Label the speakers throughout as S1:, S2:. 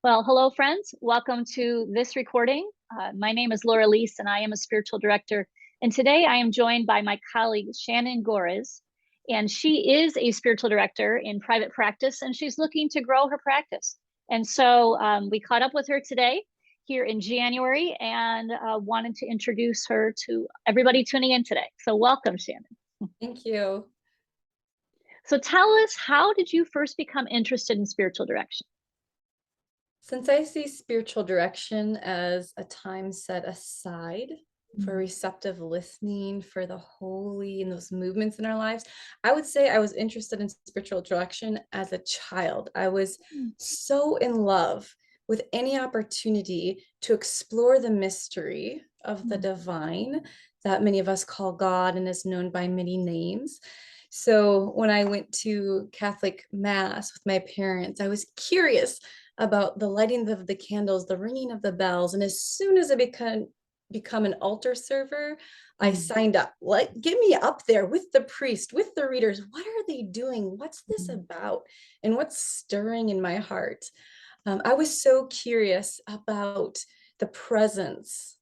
S1: Well, hello, friends. Welcome to this recording. My name is Laura Leese, and I am a spiritual director. And today I am joined by my colleague, Shannon Gorres. And she is a spiritual director in private practice, and she's looking to grow her practice. And so we caught up with her today here in January and wanted to introduce her to everybody tuning in today. So welcome, Shannon.
S2: Thank you.
S1: So tell us, how did you first become interested in spiritual direction?
S2: Since I see spiritual direction as a time set aside for receptive listening, for the holy and those movements in our lives, I would say I was interested in spiritual direction as a child. I was so in love with any opportunity to explore the mystery of the divine that many of us call God and is known by many names. So when I went to Catholic Mass with my parents, I was curious about the lighting of the candles, the ringing of the bells. And as soon as I become an altar server, I signed up. Like, get me up there with the priest, with the readers. What are they doing? What's this about? And what's stirring in my heart? I was so curious about the presence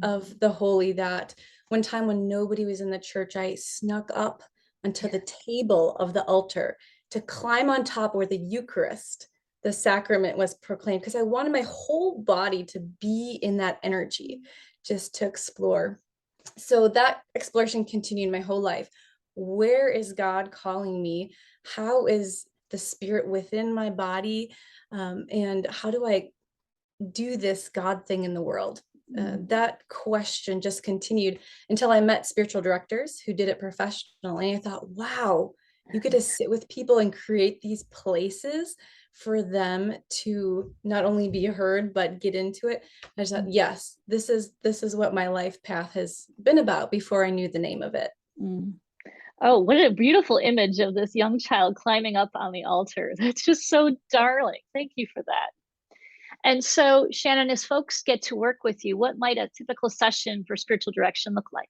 S2: of the holy that one time when nobody was in the church, I snuck up onto the table of the altar to climb on top where the Eucharist, the sacrament, was proclaimed, because I wanted my whole body to be in that energy, just to explore. So that exploration continued my whole life. Where is God calling me? How is the spirit within my body? And how do I do this God thing in the world? That question just continued until I met spiritual directors who did it professionally. I thought, wow, you get to sit with people and create these places for them to not only be heard but get into it. I just thought, yes, this is what my life path has been about before I knew the name of it.
S1: Oh, what a beautiful image of this young child climbing up on the altar. That's just so darling. Thank you for that. And so, Shannon, as folks get to work with you, what might a typical session for spiritual direction look like?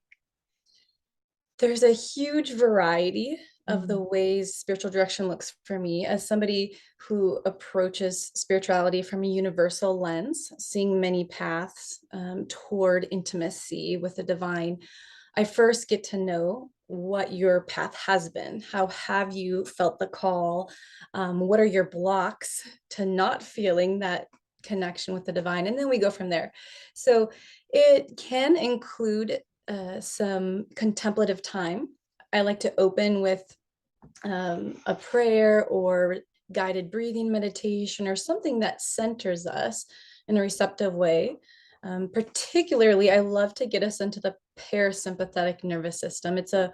S2: There's a huge variety of the ways spiritual direction looks for me as somebody who approaches spirituality from a universal lens, seeing many paths toward intimacy with the divine. I first get to know what your path has been. How have you felt the call? What are your blocks to not feeling that connection with the divine? And then we go from there. So it can include some contemplative time. I like to open with a prayer or guided breathing meditation or something that centers us in a receptive way. Particularly, I love to get us into the parasympathetic nervous system. It's a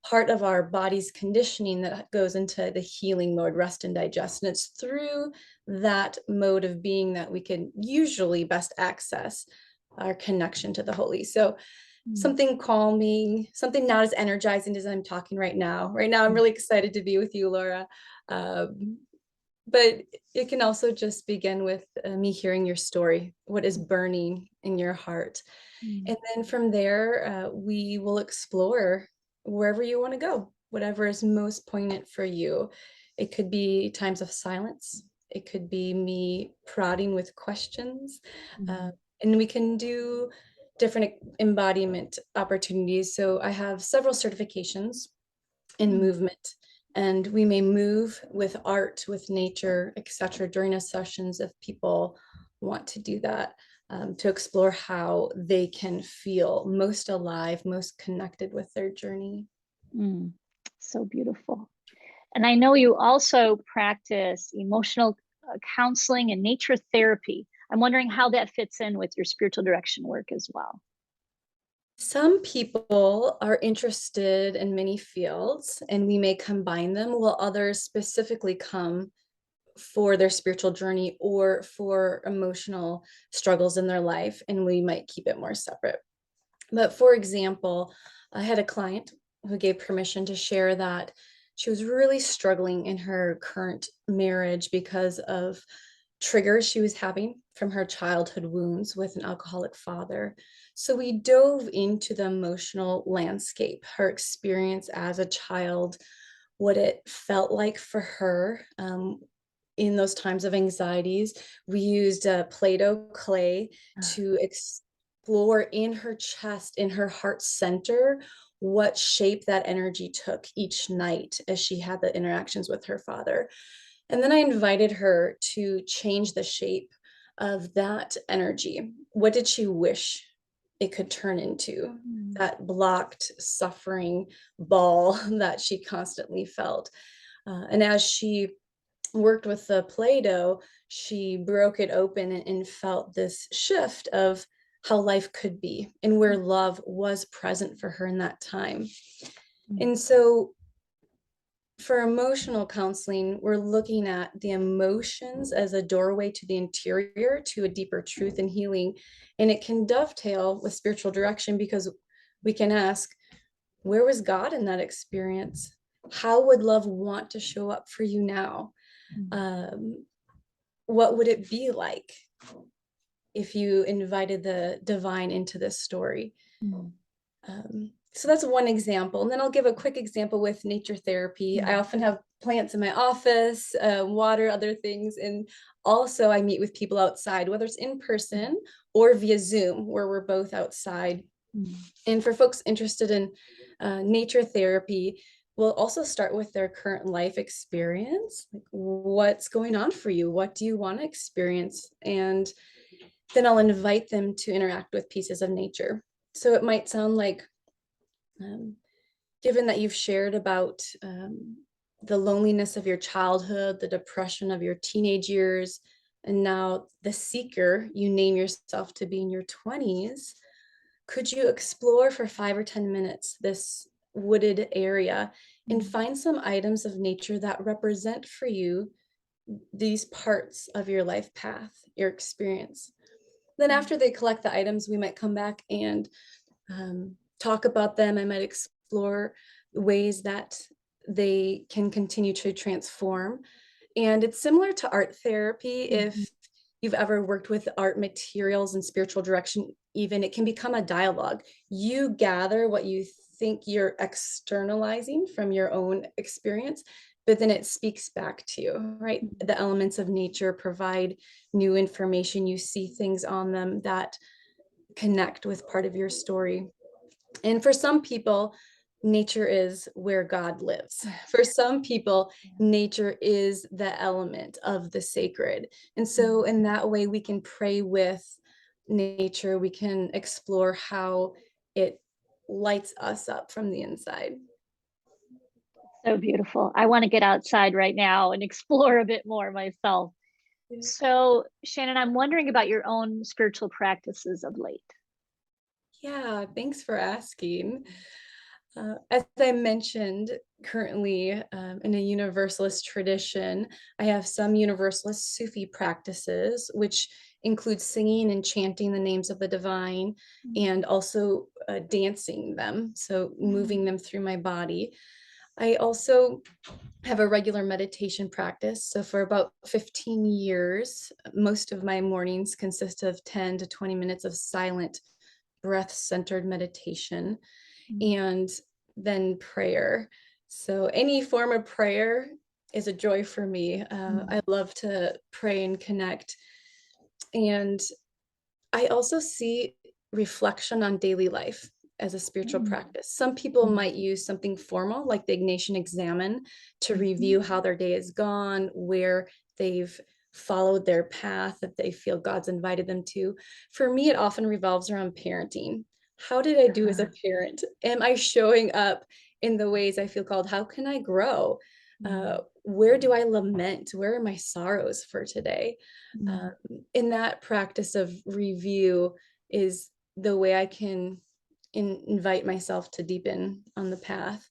S2: part of our body's conditioning that goes into the healing mode, rest and digest. And it's through that mode of being that we can usually best access our connection to the holy. So something calming, something not as energizing as I'm talking right now. Right now, I'm really excited to be with you, Laura. But it can also just begin with me hearing your story, what is burning in your heart. And then from there, we will explore wherever you want to go, whatever is most poignant for you. It could be times of silence. It could be me prodding with questions. And we can do different embodiment opportunities. So I have several certifications in movement, and we may move with art, with nature, etc. during a sessions if people want to do that, to explore how they can feel most alive, most connected with their journey.
S1: So beautiful. And I know you also practice emotional counseling and nature therapy. I'm wondering how that fits in with your spiritual direction work as well.
S2: Some people are interested in many fields and we may combine them, while others specifically come for their spiritual journey or for emotional struggles in their life, and we might keep it more separate. But for example, I had a client who gave permission to share that she was really struggling in her current marriage because of triggers she was having from her childhood wounds with an alcoholic father. So we dove into the emotional landscape, her experience as a child, what it felt like for her in those times of anxieties, we used Play-Doh clay to explore in her chest, in her heart center, what shape that energy took each night as she had the interactions with her father. And then I invited her to change the shape of that energy. What did she wish it could turn into? That blocked, suffering ball that she constantly felt. And as she worked with the Play-Doh, she broke it open and felt this shift of how life could be and where love was present for her in that time. And so for emotional counseling, we're looking at the emotions as a doorway to the interior, to a deeper truth and healing. And it can dovetail with spiritual direction because we can ask, where was God in that experience? How would love want to show up for you now? What would it be like if you invited the divine into this story? So that's one example. And then I'll give a quick example with nature therapy. I often have plants in my office, water, other things. And also I meet with people outside, whether it's in person or via Zoom, where we're both outside. And for folks interested in nature therapy, we'll also start with their current life experience. Like, what's going on for you? What do you want to experience? And then I'll invite them to interact with pieces of nature. So it might sound like, given that you've shared about the loneliness of your childhood, the depression of your teenage years, and now the seeker you name yourself to be in your 20s, could you explore for 5 or 10 minutes this wooded area and find some items of nature that represent for you these parts of your life path, your experience? Then after they collect the items, we might come back and talk about them. I might explore ways that they can continue to transform. And it's similar to art therapy. If you've ever worked with art materials and spiritual direction, even, it can become a dialogue. You gather what you think you're externalizing from your own experience, but then it speaks back to you, right? The elements of nature provide new information. You see things on them that connect with part of your story. And for some people, nature is where God lives. For some people, nature is the element of the sacred. And so in that way, we can pray with nature. We can explore how it lights us up from the inside.
S1: So beautiful. I want to get outside right now and explore a bit more myself. So, Shannon, I'm wondering about your own spiritual practices of late.
S2: Yeah, thanks for asking. As I mentioned, currently in a Universalist tradition, I have some Universalist Sufi practices, which include singing and chanting the names of the divine and also dancing them, so moving them through my body. I also have a regular meditation practice. So for about 15 years, most of my mornings consist of 10 to 20 minutes of silent, breath-centered meditation and then prayer. So any form of prayer is a joy for me. I love to pray and connect. And I also see reflection on daily life as a spiritual practice. Some people might use something formal like the Ignatian Examen to review how their day has gone, where they've followed their path that they feel God's invited them to. For me, it often revolves around parenting. How did I do as a parent? Am I showing up in the ways I feel called? How can I grow? Where do I lament? Where are my sorrows for today? In that practice of review is the way I can invite myself to deepen on the path.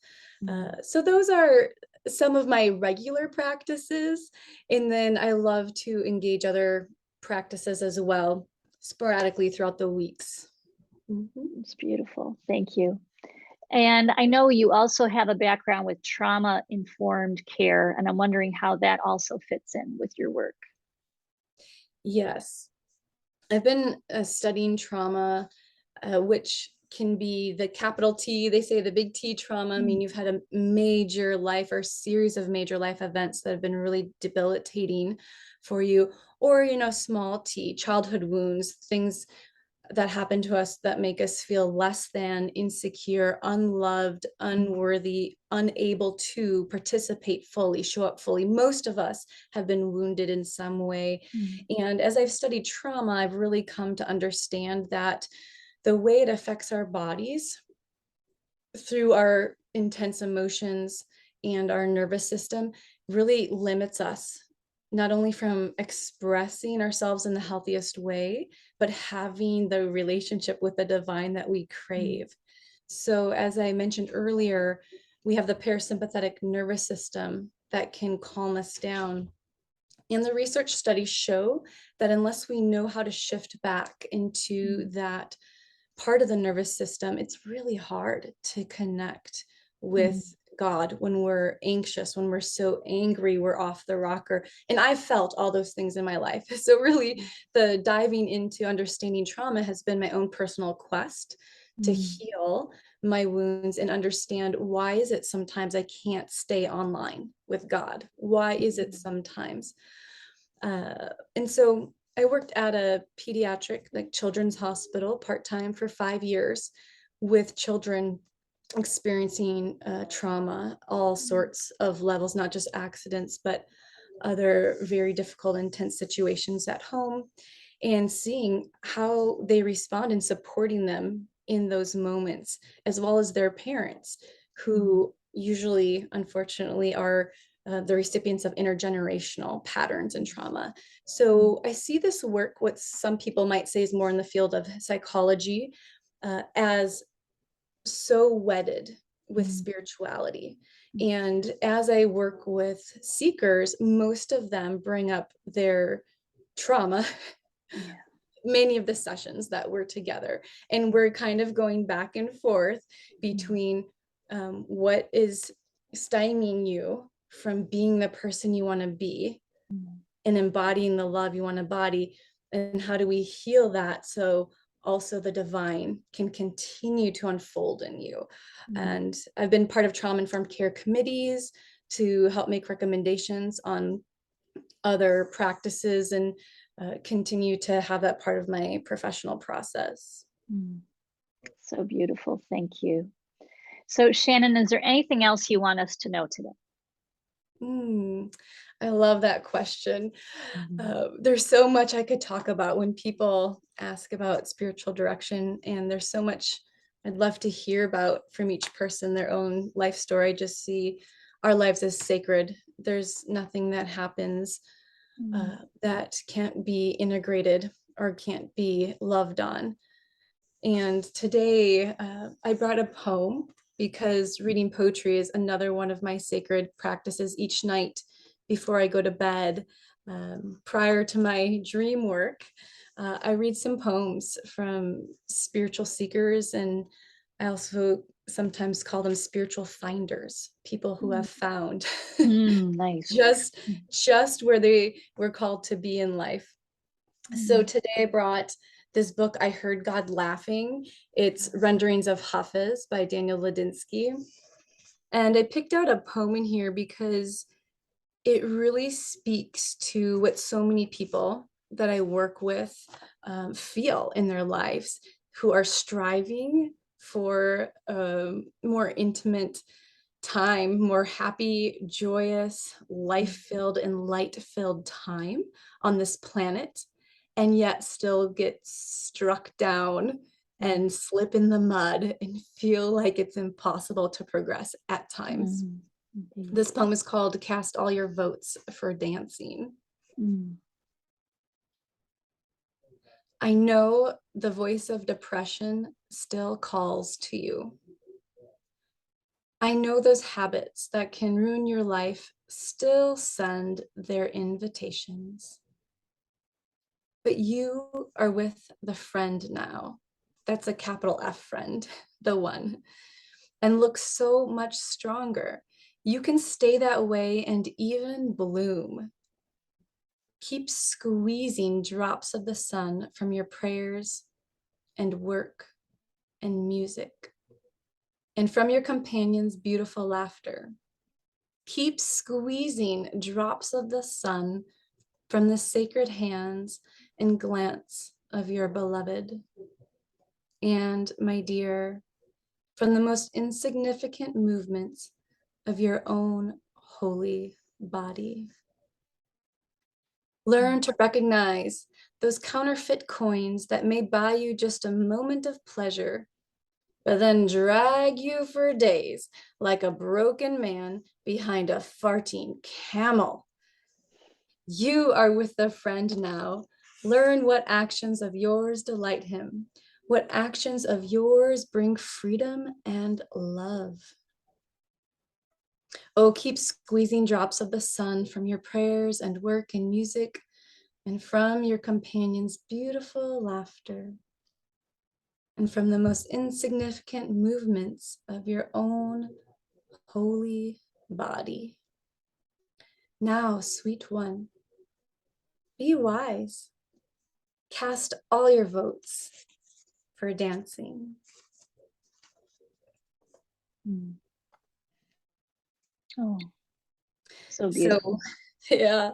S2: So those are some of my regular practices. And then I love to engage other practices as well, sporadically throughout the weeks.
S1: It's beautiful. Thank you. And I know you also have a background with trauma-informed care, and I'm wondering how that also fits in with your work.
S2: Yes. I've been studying trauma, which can be the capital T, they say the big T trauma. I mean, you've had a major life or series of major life events that have been really debilitating for you, or, small T, childhood wounds, things that happen to us that make us feel less than, insecure, unloved, unworthy, unable to participate fully, show up fully. Most of us have been wounded in some way. And as I've studied trauma, I've really come to understand that the way it affects our bodies through our intense emotions and our nervous system really limits us, not only from expressing ourselves in the healthiest way, but having the relationship with the divine that we crave. So, as I mentioned earlier, we have the parasympathetic nervous system that can calm us down. And the research studies show that unless we know how to shift back into that part of the nervous system, it's really hard to connect with God when we're anxious, when we're so angry, we're off the rocker. And I've felt all those things in my life. So, really, the diving into understanding trauma has been my own personal quest to heal my wounds and understand why is it sometimes I can't stay online with God? Why is it sometimes? And so I worked at a pediatric, like children's hospital part-time for 5 years with children experiencing trauma, all sorts of levels, not just accidents, but other very difficult, intense situations at home, and seeing how they respond and supporting them in those moments, as well as their parents, who usually, unfortunately, are the recipients of intergenerational patterns and trauma. So I see this work, what some people might say is more in the field of psychology, as so wedded with spirituality. And as I work with seekers, most of them bring up their trauma, many of the sessions that we're together. And we're kind of going back and forth between what is stymieing you from being the person you want to be and embodying the love you want to embody, and how do we heal that so also the divine can continue to unfold in you. And I've been part of trauma-informed care committees to help make recommendations on other practices and continue to have that part of my professional process.
S1: So beautiful. Thank you. So, Shannon, is there anything else you want us to know today?
S2: I love that question. There's so much I could talk about when people ask about spiritual direction, and there's so much I'd love to hear about from each person, their own life story. I just see our lives as sacred. There's nothing that happens that can't be integrated or can't be loved on. And today I brought a poem because reading poetry is another one of my sacred practices each night before I go to bed. Prior to my dream work, I read some poems from spiritual seekers, and I also sometimes call them spiritual finders, people who have found
S1: Nice.
S2: just where they were called to be in life. So today I brought this book, I Heard God Laughing. It's Renderings of Hafiz by Daniel Ladinsky. And I picked out a poem in here because it really speaks to what so many people that I work with feel in their lives, who are striving for more intimate time, more happy, joyous, life-filled and light-filled time on this planet, and yet still get struck down and slip in the mud and feel like it's impossible to progress at times. This poem is called Cast All Your Votes for Dancing. I know the voice of depression still calls to you. I know those habits that can ruin your life still send their invitations. But you are with the friend now. That's a capital F friend, the one, and look so much stronger. You can stay that way and even bloom. Keep squeezing drops of the sun from your prayers and work and music, and from your companion's beautiful laughter. Keep squeezing drops of the sun from the sacred hands and glance of your beloved. And, my dear, from the most insignificant movements of your own holy body. Learn to recognize those counterfeit coins that may buy you just a moment of pleasure, but then drag you for days like a broken man behind a farting camel. You are with a friend now. Learn what actions of yours delight him, what actions of yours bring freedom and love. Oh, keep squeezing drops of the sun from your prayers and work and music, and from your companion's beautiful laughter, and from the most insignificant movements of your own holy body. Now, sweet one, be wise. Cast all your votes for dancing.
S1: Oh, so beautiful.
S2: So, yeah,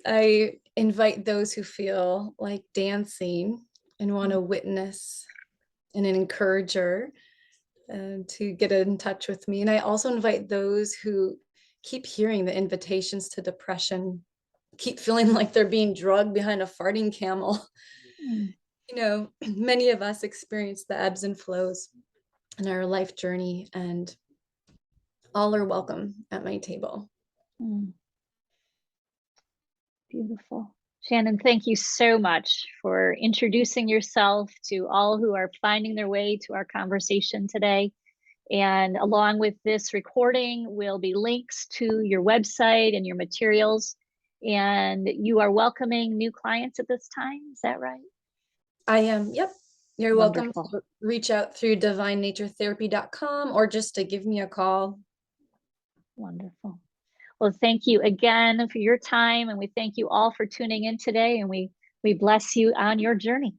S2: I invite those who feel like dancing and want to witness and an encourager to get in touch with me. And I also invite those who keep hearing the invitations to depression, keep feeling like they're being drugged behind a farting camel.
S1: Mm.
S2: You know, many of us experience the ebbs and flows in our life journey, and all are welcome at my table.
S1: Mm. Beautiful. Shannon, thank you so much for introducing yourself to all who are finding their way to our conversation today. And along with this recording will be links to your website and your materials. And you are welcoming new clients at this time, is that right?
S2: I am, yep. You're
S1: Wonderful.
S2: welcome to reach out through divinenaturetherapy.com or just to give me a call.
S1: Wonderful. Well, thank you again for your time, and we thank you all for tuning in today, and we bless you on your journey.